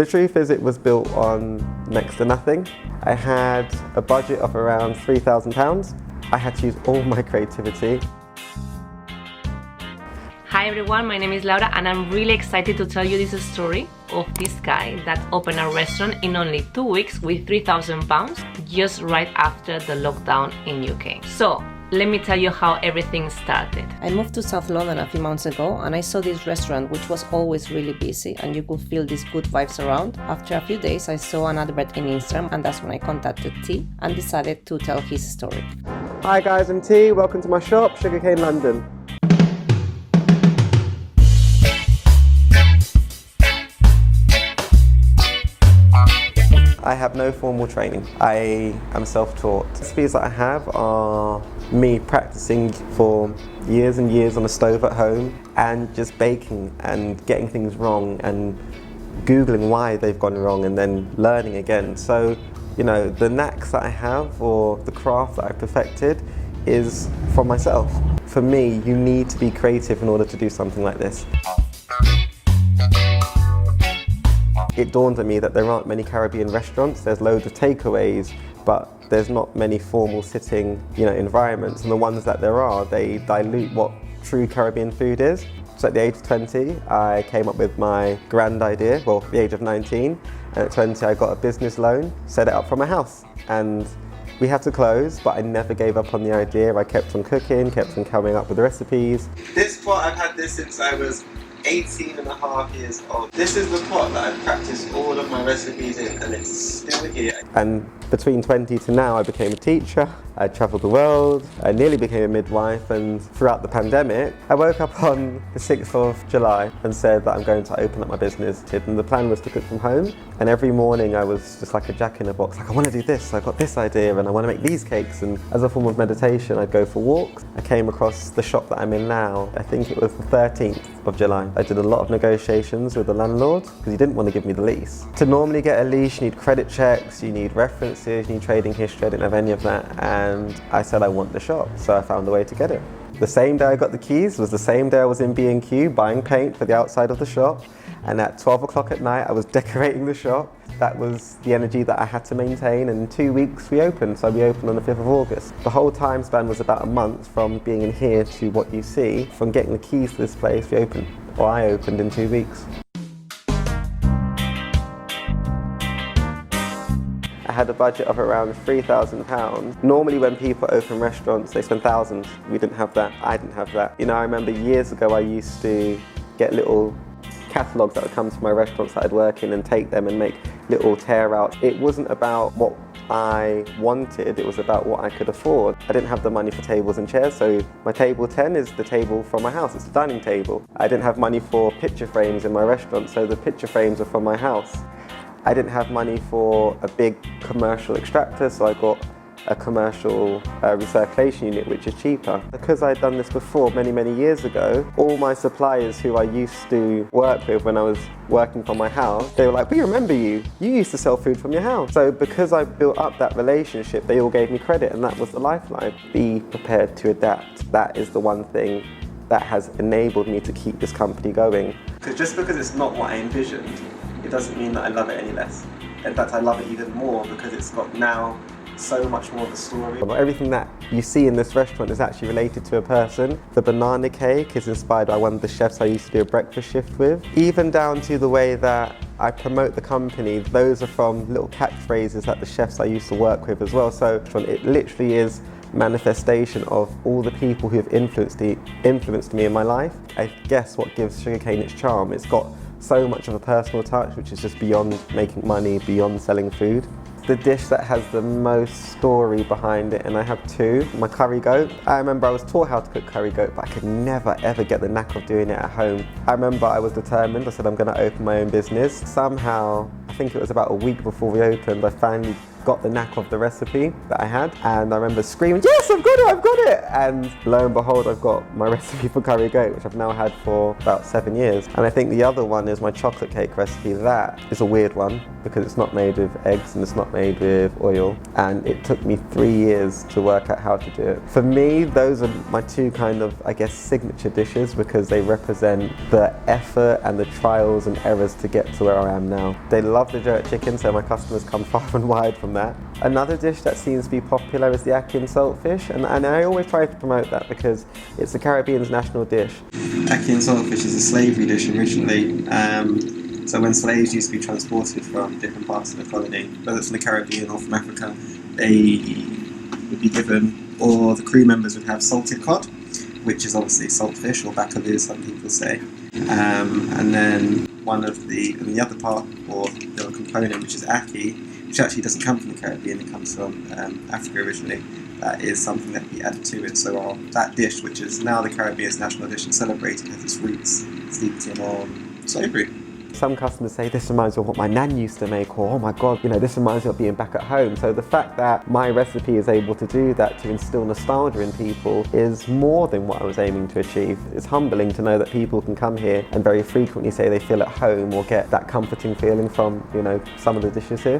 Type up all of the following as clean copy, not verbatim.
The truth is it was built on next to nothing. I had a budget of around £3,000. I had to use all my creativity. Hi everyone, my name is Laura and I'm really excited to tell you this story of this guy that opened a restaurant in only 2 weeks with £3,000 just right after the lockdown in UK. So let me tell you how everything started. I moved to South London a few months ago and I saw this restaurant which was always really busy and you could feel these good vibes around. After a few days I saw an advert in Instagram and that's when I contacted Teé and decided to tell his story. Hi guys, I'm Teé. Welcome to my shop, Sugarcane London. I have no formal training. I am self-taught. The recipes that I have are me practicing for years and years on a stove at home and just baking and getting things wrong and Googling why they've gone wrong and then learning again. So, you know, the knacks that I have or the craft that I perfected is from myself. For me, you need to be creative in order to do something like this. It dawned on me that there aren't many Caribbean restaurants. There's loads of takeaways, but there's not many formal sitting, environments. And the ones that there are, they dilute what true Caribbean food is. So at the age of 20, I came up with my grand idea, well, at the age of 19. And at 20, I got a business loan, set it up from my house. And we had to close, but I never gave up on the idea. I kept on cooking, kept on coming up with the recipes. This pot, I've had this since I was 18 and a half years old. This is the pot that I've practiced all of my recipes in and it's still here. And between 20 to now I became a teacher, I travelled the world, I nearly became a midwife, and throughout the pandemic I woke up on the 6th of July and said that I'm going to open up my business. And the plan was to cook from home, and every morning I was just like a jack in a box, like I want to do this, I've got this idea and I want to make these cakes, and as a form of meditation I'd go for walks. I came across the shop that I'm in now, I think it was the 13th of July. I did a lot of negotiations with the landlord because he didn't want to give me the lease. To normally get a lease you need credit checks, you need references, you need trading history. I didn't have any of that, and I said I want the shop, so I found a way to get it. The same day I got the keys was the same day I was in B&Q buying paint for the outside of the shop, and at 12 o'clock at night I was decorating the shop. That was the energy that I had to maintain, and in 2 weeks we opened, so we opened on the 5th of August. The whole time span was about a month from being in here to what you see. From getting the keys to this place, I opened in 2 weeks. I had a budget of around £3,000. Normally when people open restaurants, they spend thousands. We didn't have that, I didn't have that. I remember years ago I used to get little catalogues that would come to my restaurants that I'd work in and take them and make little tear outs. It wasn't about what I wanted, it was about what I could afford. I didn't have the money for tables and chairs, so my table 10 is the table from my house, it's the dining table. I didn't have money for picture frames in my restaurant, so the picture frames are from my house. I didn't have money for a big commercial extractor, so I got a commercial recirculation unit, which is cheaper. Because I'd done this before many years ago, all my suppliers who I used to work with when I was working from my house, they were like, we remember you used to sell food from your house. So because I built up that relationship, they all gave me credit, and that was the lifeline. Be prepared to adapt. That is the one thing that has enabled me to keep this company going. Because just because it's not what I envisioned, it doesn't mean that I love it any less. In fact, I love it even more because it's got now so much more of a story. Everything that you see in this restaurant is actually related to a person. The banana cake is inspired by one of the chefs I used to do a breakfast shift with. Even down to the way that I promote the company, those are from little catchphrases that the chefs I used to work with as well. So it literally is manifestation of all the people who have influenced me in my life. I guess what gives Sugarcane its charm, it's got so much of a personal touch, which is just beyond making money, beyond selling food. The dish that has the most story behind it, and I have two, my curry goat. I remember I was taught how to cook curry goat, but I could never ever get the knack of doing it at home. I remember I was determined, I said I'm going to open my own business. Somehow, I think it was about a week before we opened, I finally got the knack of the recipe that I had, and I remember screaming, yes, I've got it, I've got it! And lo and behold, I've got my recipe for curry goat, which I've now had for about 7 years. And I think the other one is my chocolate cake recipe. That is a weird one because it's not made with eggs and it's not made with oil, and it took me 3 years to work out how to do it. For me, those are my two kind of, I guess, signature dishes because they represent the effort and the trials and errors to get to where I am now. They love the jerk chicken, so my customers come far and wide from that. Another dish that seems to be popular is the ackee and saltfish, and I always try to promote that because it's the Caribbean's national dish. Ackee and saltfish is a slavery dish originally. So when slaves used to be transported from different parts of the colony, whether it's in the Caribbean or from Africa, they would be given, or the crew members would have salted cod, which is obviously saltfish or bacalhau, some people say. And then the other part, or the other component, which is ackee, which actually doesn't come from the Caribbean, it comes from Africa originally. That is something that we added to it. So that dish, which is now the Caribbean's national dish and celebrated, has its roots steeped in slavery. Some customers say this reminds me of what my nan used to make, or oh my god, this reminds me of being back at home. So the fact that my recipe is able to do that, to instill nostalgia in people, is more than what I was aiming to achieve. It's humbling to know that people can come here and very frequently say they feel at home or get that comforting feeling from, some of the dishes here.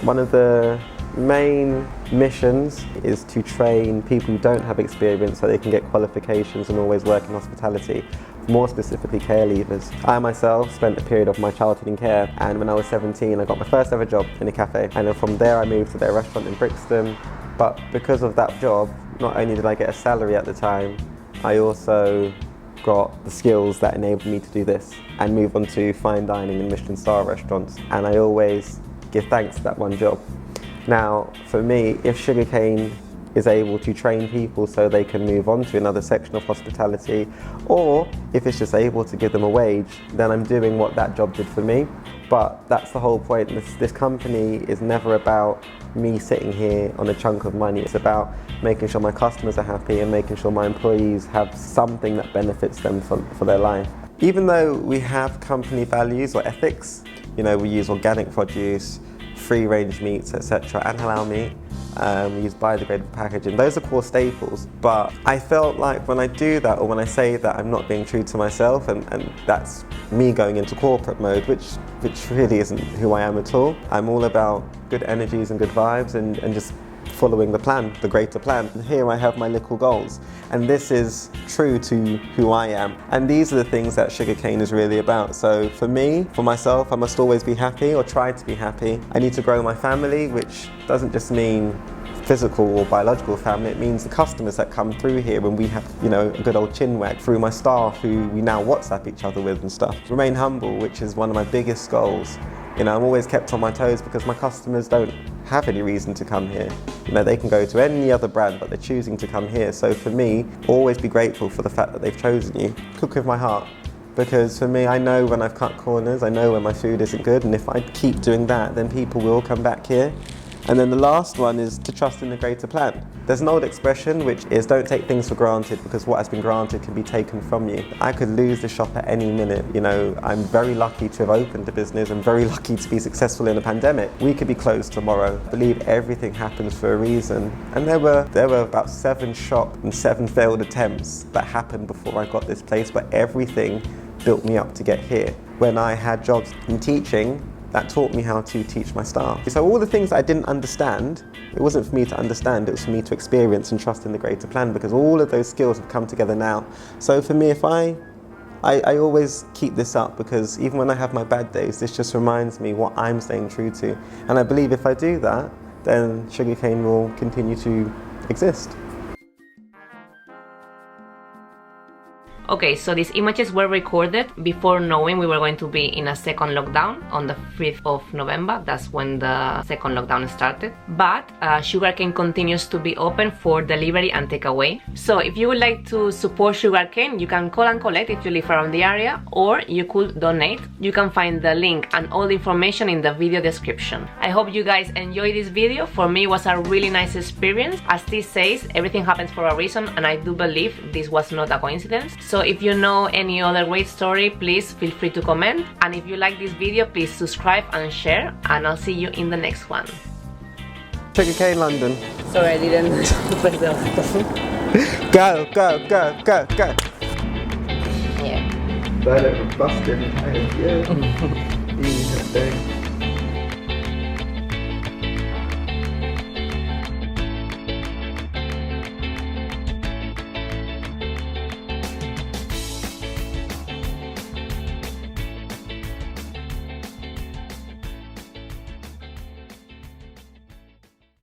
One of the main missions is to train people who don't have experience so they can get qualifications and always work in hospitality, more specifically care leavers. I myself spent a period of my childhood in care, and when I was 17 I got my first ever job in a cafe, and then from there I moved to their restaurant in Brixton. But because of that job, not only did I get a salary at the time, I also got the skills that enabled me to do this and move on to fine dining and Michelin star restaurants, and I always give thanks to that one job. Now, for me, if Sugarcane is able to train people so they can move on to another section of hospitality, or if it's just able to give them a wage, then I'm doing what that job did for me. But that's the whole point. This company is never about me sitting here on a chunk of money. It's about making sure my customers are happy and making sure my employees have something that benefits them for their life. Even though we have company values or ethics, we use organic produce, free-range meats, etc., and halal meat. We use biodegradable packaging. Those are core staples, but I felt like when I do that, or when I say that, I'm not being true to myself, and that's me going into corporate mode, which really isn't who I am at all. I'm all about good energies and good vibes and just following the plan, the greater plan. And here I have my little goals, and this is true to who I am. And these are the things that Sugarcane is really about. So for me, for myself, I must always be happy, or try to be happy. I need to grow my family, which doesn't just mean physical or biological family, it means the customers that come through here, and we have, a good old chin wag through my staff who we now WhatsApp each other with and stuff. Remain humble, which is one of my biggest goals. I'm always kept on my toes because my customers don't have any reason to come here. They can go to any other brand, but they're choosing to come here. So for me, always be grateful for the fact that they've chosen you. Cook with my heart. Because for me, I know when I've cut corners, I know when my food isn't good, and if I keep doing that, then people will come back here. And then the last one is to trust in the greater plan. There's an old expression which is don't take things for granted, because what has been granted can be taken from you. I could lose the shop at any minute. I'm very lucky to have opened a business. I'm very lucky to be successful in a pandemic. We could be closed tomorrow. I believe everything happens for a reason. And there were about 7 shop and 7 failed attempts that happened before I got this place, but everything built me up to get here. When I had jobs in teaching, that taught me how to teach my staff. So all the things that I didn't understand, it wasn't for me to understand, it was for me to experience and trust in the greater plan, because all of those skills have come together now. So for me, if I always keep this up, because even when I have my bad days, this just reminds me what I'm staying true to. And I believe if I do that, then Sugarcane will continue to exist. Okay, so these images were recorded before knowing we were going to be in a second lockdown on the 5th of November. That's when the second lockdown started. But Sugarcane continues to be open for delivery and takeaway. So if you would like to support Sugarcane, you can call and collect if you live around the area, or you could donate. You can find the link and all the information in the video description. I hope you guys enjoyed this video. For me, it was a really nice experience. As Teé says, everything happens for a reason, and I do believe this was not a coincidence. So So if you know any other great story, please feel free to comment. And if you like this video, please subscribe and share. And I'll see you in the next one. Sugar cane London. Sorry, I didn't press the button. Go, go, go, go, go. Yeah. That look busted. Yeah.